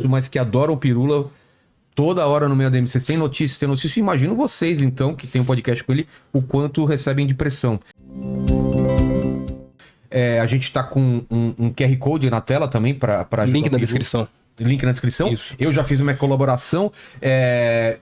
mas que adoram o Pirula toda hora no meio ADM. Vocês têm notícias, tem notícias. Imagino vocês, então, que tem um podcast com ele, o quanto recebem de pressão. A gente tá com um QR Code na tela também para link na descrição. Link na descrição. Isso. Eu já fiz uma colaboração.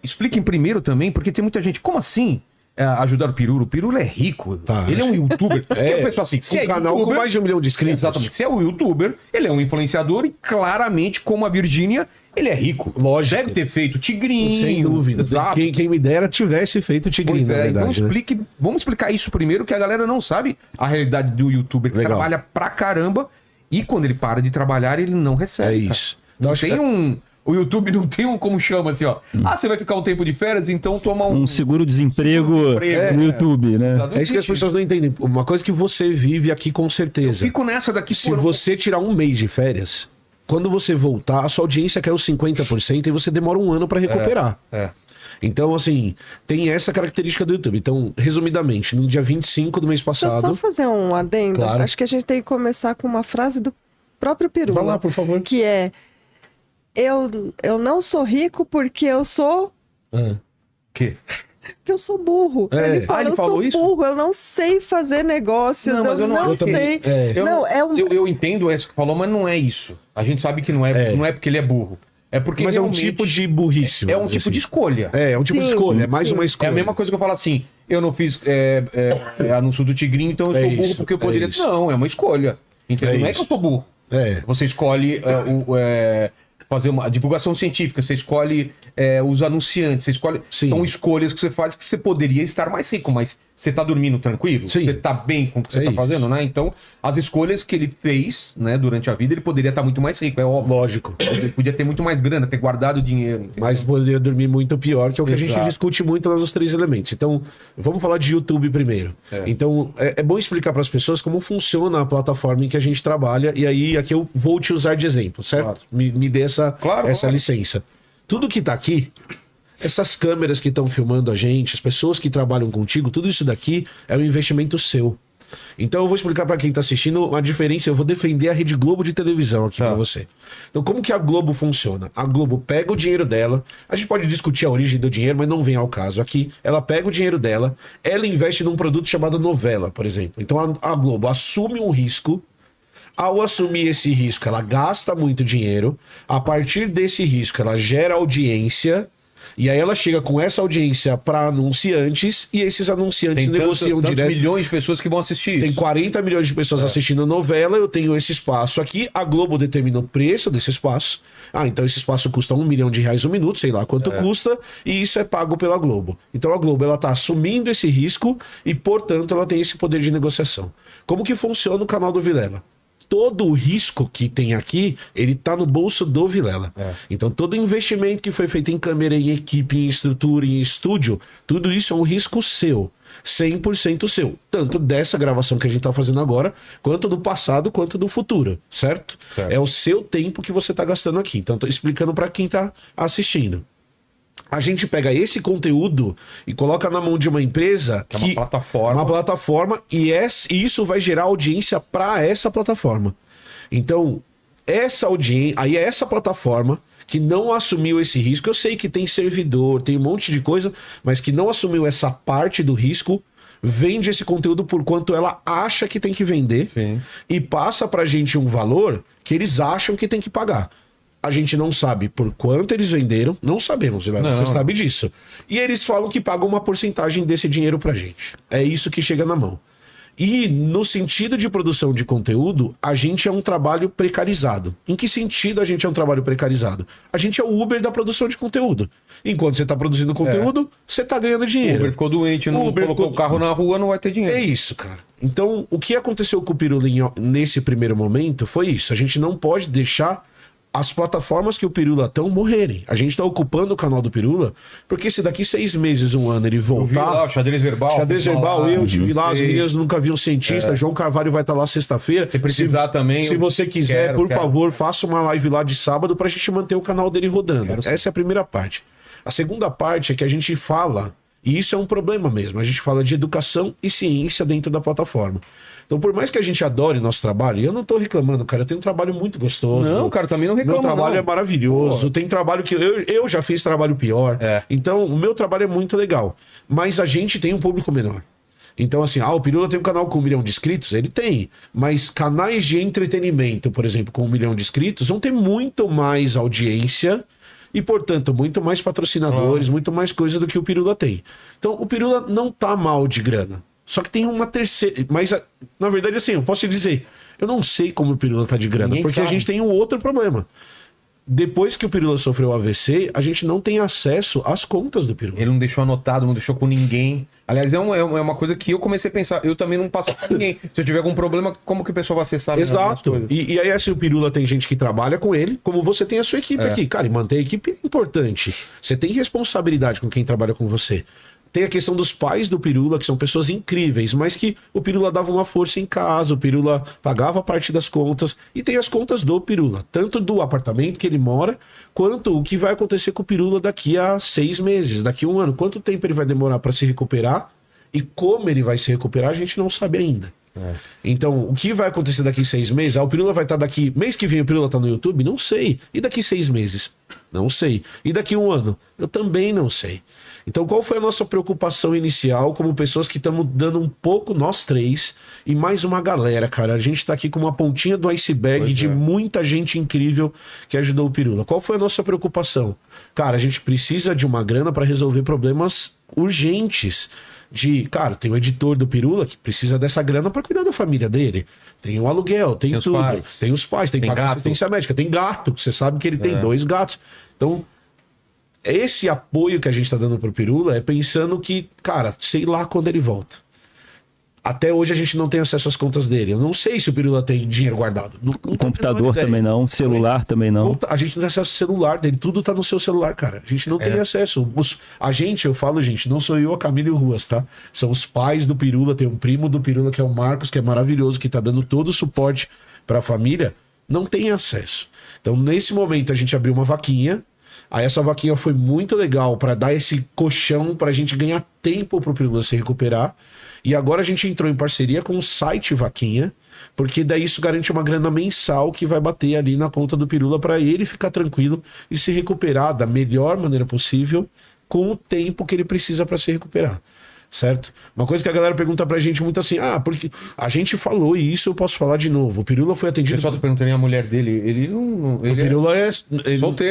Expliquem primeiro também, porque tem muita gente. Como assim ajudar o Pirula? O Pirula é rico. Tá. Ele é um youtuber. Porque o pessoal assim, se um canal com mais de 1 milhão de inscritos. Exatamente. Se é um youtuber, ele é um influenciador e claramente, como a Virgínia, ele é rico. Lógico. Deve ter feito Tigrinho. Sem dúvida. Exato. Quem me dera tivesse feito Tigrinho, na verdade. Então vamos explicar isso primeiro, que a galera não sabe a realidade do youtuber que trabalha pra caramba e quando ele para de trabalhar, ele não recebe. É isso. Não tem o YouTube não tem como chama assim, ó. Você vai ficar um tempo de férias, então toma um seguro-desemprego no YouTube, né? É isso que as pessoas não entendem. Uma coisa que você vive aqui com certeza. Eu fico nessa daqui. Se você tirar um mês de férias, quando você voltar, a sua audiência caiu 50% e você demora 1 ano pra recuperar. Então, assim, tem essa característica do YouTube. Então, resumidamente, no dia 25 do mês passado... Deixa eu só fazer um adendo. Claro. Acho que a gente tem que começar com uma frase do próprio Pirula. Vai lá, por favor. Que é... Eu não sou rico porque eu sou... Que eu sou burro. Ele fala, eu sou burro, eu não sei fazer negócios, eu não sei. Eu entendo isso que falou, mas não é isso. A gente sabe que não é porque ele é burro. É porque mas é um tipo de burrice. É um tipo de escolha. É um tipo de escolha, é mais uma escolha. É a mesma coisa que eu falo assim, eu não fiz anúncio do Tigrinho, então eu sou burro porque eu poderia... Não, é uma escolha. Entendeu? Não é que eu sou burro. Você escolhe fazer uma divulgação científica, você escolhe os anunciantes, você escolhe... São escolhas que você faz que você poderia estar mais rico, mas você tá dormindo tranquilo? Você tá bem com o que você tá fazendo, né? Então, as escolhas que ele fez, né, durante a vida, ele poderia estar muito mais rico, é óbvio. Lógico. Ele podia ter muito mais grana, ter guardado dinheiro. Entendeu? Mas poderia dormir muito pior, que é o que a gente discute muito lá nos 3 elementos. Então, vamos falar de YouTube primeiro. Então, é bom explicar para as pessoas como funciona a plataforma em que a gente trabalha, e aí aqui eu vou te usar de exemplo, certo? Claro. Me dê essa licença. Tudo que tá aqui, essas câmeras que estão filmando a gente, as pessoas que trabalham contigo, tudo isso daqui é um investimento seu. Então eu vou explicar para quem tá assistindo a diferença, eu vou defender a Rede Globo de televisão aqui para você. Então como que a Globo funciona? A Globo pega o dinheiro dela, a gente pode discutir a origem do dinheiro, mas não vem ao caso aqui. Ela pega o dinheiro dela, ela investe num produto chamado novela, por exemplo. Então a Globo assume um risco. Ao assumir esse risco, ela gasta muito dinheiro. A partir desse risco, ela gera audiência. E aí ela chega com essa audiência para anunciantes. E esses anunciantes negociam direto. Tem milhões de pessoas que vão assistir. Tem 40 milhões de pessoas assistindo novela. Eu tenho esse espaço aqui. A Globo determina o preço desse espaço. Então esse espaço custa R$1 milhão um minuto. Sei lá quanto custa. E isso é pago pela Globo. Então a Globo, ela tá assumindo esse risco. E portanto ela tem esse poder de negociação. Como que funciona o canal do Vilela? Todo o risco que tem aqui, ele tá no bolso do Vilela. Então, todo investimento que foi feito em câmera, em equipe, em estrutura, em estúdio, tudo isso é um risco seu. 100% seu. Tanto dessa gravação que a gente tá fazendo agora, quanto do passado, quanto do futuro. Certo? É o seu tempo que você tá gastando aqui. Então, tô explicando para quem tá assistindo. A gente pega esse conteúdo e coloca na mão de uma empresa que é uma plataforma e isso vai gerar audiência para essa plataforma. Então, essa audiência, aí é essa plataforma que não assumiu esse risco. Eu sei que tem servidor, tem um monte de coisa, mas que não assumiu essa parte do risco, vende esse conteúdo por quanto ela acha que tem que vender e passa pra gente um valor que eles acham que tem que pagar. A gente não sabe por quanto eles venderam, não sabemos, você sabe disso. E eles falam que pagam uma porcentagem desse dinheiro pra gente. É isso que chega na mão. E no sentido de produção de conteúdo, a gente é um trabalho precarizado. Em que sentido a gente é um trabalho precarizado? A gente é o Uber da produção de conteúdo. Enquanto você está produzindo conteúdo, você está ganhando dinheiro. O Uber ficou doente, não colocou o carro na rua, não vai ter dinheiro. É isso, cara. Então, o que aconteceu com o Pirula nesse primeiro momento foi isso. A gente não pode deixar as plataformas que o Pirula estão morrerem. A gente tá ocupando o canal do Pirula, porque se daqui 6 meses, 1 ano ele voltar... Eu vi lá, o Xadrez Verbal. Eu tive lá, as meninas nunca viam cientista, João Carvalho vai estar lá sexta-feira. Se precisar também... Se você quiser, por favor, faça uma live lá de sábado pra gente manter o canal dele rodando. Essa é a primeira parte. A segunda parte é que a gente fala E isso é um problema mesmo. A gente fala de educação e ciência dentro da plataforma. Então, por mais que a gente adore nosso trabalho, e eu não tô reclamando, cara, eu tenho um trabalho muito gostoso. Não, cara, também não reclamo. Meu trabalho é maravilhoso. Pô. Tem trabalho que eu já fiz trabalho pior. Então, o meu trabalho é muito legal. Mas a gente tem um público menor. Então, assim, o Pirula tem um canal com 1 milhão de inscritos? Ele tem. Mas canais de entretenimento, por exemplo, com 1 milhão de inscritos, vão ter muito mais audiência e, portanto, muito mais patrocinadores, muito mais coisa do que o Pirula tem. Então, o Pirula não tá mal de grana. Só que tem uma terceira... Mas, na verdade, assim, eu posso te dizer, eu não sei como o Pirula tá de grana, ninguém porque sabe. A gente tem um outro problema. Depois que o Pirula sofreu o AVC, a gente não tem acesso às contas do Pirula. Ele não deixou anotado, não deixou com ninguém. Aliás, é uma coisa que eu comecei a pensar. Eu também não passo com ninguém. Se eu tiver algum problema, como que o pessoal vai acessar? Exato. E aí, assim, o Pirula tem gente que trabalha com ele, como você tem a sua equipe aqui. Cara, e manter a equipe é importante. Você tem responsabilidade com quem trabalha com você. Tem a questão dos pais do Pirula, que são pessoas incríveis, mas que o Pirula dava uma força em casa, o Pirula pagava parte das contas, e tem as contas do Pirula, tanto do apartamento que ele mora, quanto o que vai acontecer com o Pirula daqui a 6 meses, daqui a 1 ano. Quanto tempo ele vai demorar para se recuperar e como ele vai se recuperar, a gente não sabe ainda. Então, o que vai acontecer daqui 6 meses? O Pirula vai estar daqui... Mês que vem o Pirula tá no YouTube? Não sei. E daqui 6 meses? Não sei. E daqui 1 ano? Eu também não sei. Então, qual foi a nossa preocupação inicial como pessoas que estamos dando um pouco, nós 3, e mais uma galera, cara? A gente tá aqui com uma pontinha do iceberg de muita gente incrível que ajudou o Pirula. Qual foi a nossa preocupação? Cara, a gente precisa de uma grana para resolver problemas urgentes. Cara, tem o editor do Pirula que precisa dessa grana para cuidar da família dele. Tem o aluguel, tem tudo. Tem os pais, tem que pagar assistência médica, tem gato, você sabe que ele tem 2 gatos. Então, esse apoio que a gente tá dando pro Pirula é pensando que, cara, sei lá quando ele volta. Até hoje a gente não tem acesso às contas dele. Eu não sei se o Pirula tem dinheiro guardado. O computador também não, celular também não. A gente não tem acesso ao celular dele, tudo tá no seu celular, cara. A gente não tem acesso. Eu falo, gente, não sou eu, a Camila e o Ruas, tá? São os pais do Pirula, tem um primo do Pirula que é o Marcos, que é maravilhoso, que tá dando todo o suporte pra família. Não tem acesso. Então, nesse momento, a gente abriu uma vaquinha. Aí essa vaquinha foi muito legal para dar esse colchão pra gente ganhar tempo pro Pirula se recuperar. E agora a gente entrou em parceria com o site Vaquinha, porque daí isso garante uma grana mensal que vai bater ali na conta do Pirula para ele ficar tranquilo e se recuperar da melhor maneira possível com o tempo que ele precisa para se recuperar. Certo? Uma coisa que a galera pergunta pra gente muito assim, porque a gente falou e isso eu posso falar de novo. O Pirula foi atendido... O pessoal tá perguntando a mulher dele, ele não... Ele o Pirula é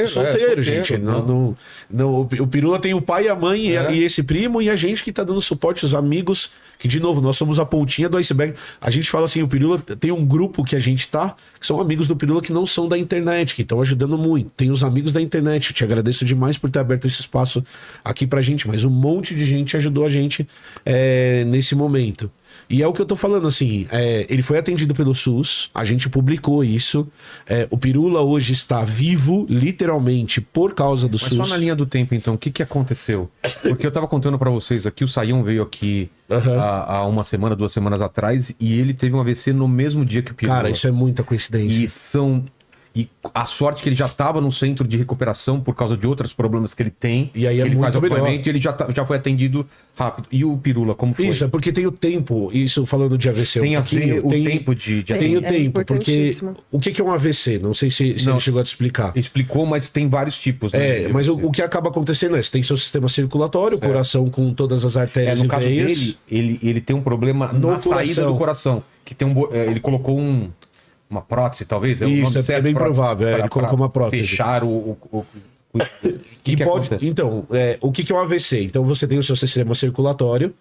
solteiro, gente. Não. O Pirula tem o pai e a mãe e esse primo e a gente que tá dando suporte, os amigos, que de novo, nós somos a pontinha do iceberg. A gente fala assim, o Pirula tem um grupo que a gente tá, que são amigos do Pirula que não são da internet, que estão ajudando muito. Tem os amigos da internet, eu te agradeço demais por ter aberto esse espaço aqui pra gente, mas um monte de gente ajudou a gente nesse momento. E é o que eu tô falando, assim, ele foi atendido pelo SUS, a gente publicou isso, o Pirula hoje está vivo, literalmente, por causa do SUS. Mas só na linha do tempo, então, o que aconteceu? Porque eu tava contando pra vocês aqui, o Saião veio aqui há 1 semana, 2 semanas atrás, e ele teve um AVC no mesmo dia que o Pirula. Cara, isso é muita coincidência. E a sorte que ele já estava no centro de recuperação por causa de outros problemas que ele tem. E aí ele muito melhor. E ele já foi atendido rápido. E o Pirula, como foi? Isso, é porque tem o tempo. Isso falando de AVC. Tem o tempo de Tem o tempo, porque o que é um AVC? Não sei se ele chegou a te explicar. Explicou, mas tem vários tipos. Né, mas o que acaba acontecendo é você tem seu sistema circulatório, o coração com todas as artérias e veias. Ele tem um problema na saída do coração. Que tem ele colocou uma prótese, talvez? Isso, é bem provável. Ele colocou uma prótese. Fechar que pode. Então, o que é um AVC? Então, você tem o seu sistema circulatório,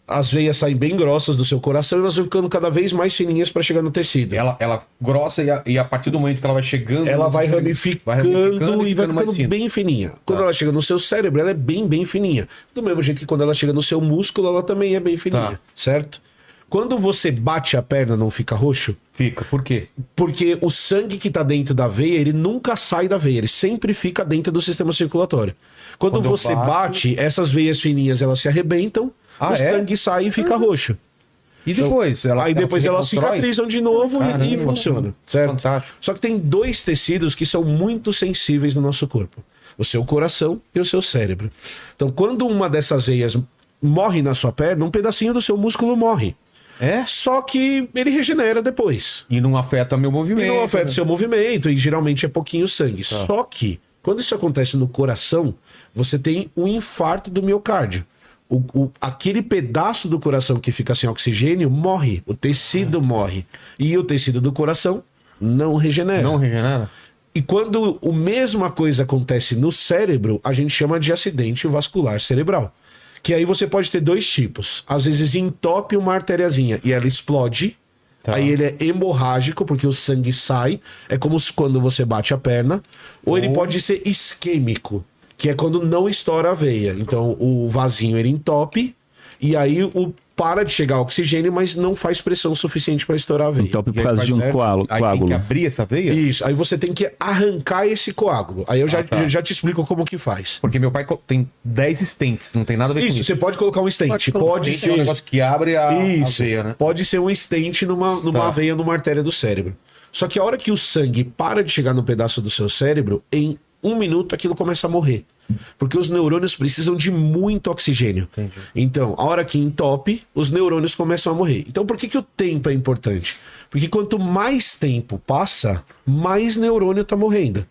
as veias saem bem grossas do seu coração e elas vão ficando cada vez mais fininhas para chegar no tecido. Ela grossa e a partir do momento que ela vai chegando... Ela vai ramificando e vai ficando bem fininha. Quando ela chega no seu cérebro, ela é bem fininha. Do mesmo jeito que quando ela chega no seu músculo, ela também é bem fininha, certo? Quando você bate a perna, não fica roxo? Fica. Por quê? Porque o sangue que tá dentro da veia, ele nunca sai da veia. Ele sempre fica dentro do sistema circulatório. Quando você bate, essas veias fininhas, elas se arrebentam, o sangue sai e fica roxo. E depois? Então, aí depois elas cicatrizam de novo e funciona, certo? Fantástico. Só que tem 2 tecidos que são muito sensíveis no nosso corpo. O seu coração e o seu cérebro. Então, quando uma dessas veias morre na sua perna, um pedacinho do seu músculo morre. Só que ele regenera depois. E não afeta meu movimento. E não afeta o seu movimento, e geralmente é pouquinho sangue. Só que, quando isso acontece no coração, você tem um infarto do miocárdio. Aquele pedaço do coração que fica sem oxigênio morre, o tecido morre. E o tecido do coração não regenera. Não regenera? E quando a mesma coisa acontece no cérebro, a gente chama de acidente vascular cerebral. Que aí você pode ter dois tipos. Às vezes entope uma artériazinha e ela explode. Aí ele é hemorrágico, porque o sangue sai. É como quando você bate a perna. Ou ele pode ser isquêmico, que é quando não estoura a veia. Então o vasinho ele entope. E aí para de chegar oxigênio, mas não faz pressão suficiente para estourar a veia. Entope por causa de um coágulo. Aí tem que abrir essa veia? Isso. Aí você tem que arrancar esse coágulo. Aí eu já te explico como que faz. Porque meu pai tem 10 stents, não tem nada a ver com isso. Você pode colocar um stent. Pode ser um negócio que abre a veia, né? Pode ser um stent numa veia, numa artéria do cérebro. Só que a hora que o sangue para de chegar no pedaço do seu cérebro, em 1 minuto aquilo começa a morrer. Porque os neurônios precisam de muito oxigênio. Entendi. Então, a hora que entope, os neurônios começam a morrer. Então, por que o tempo é importante? Porque quanto mais tempo passa, mais neurônio está morrendo.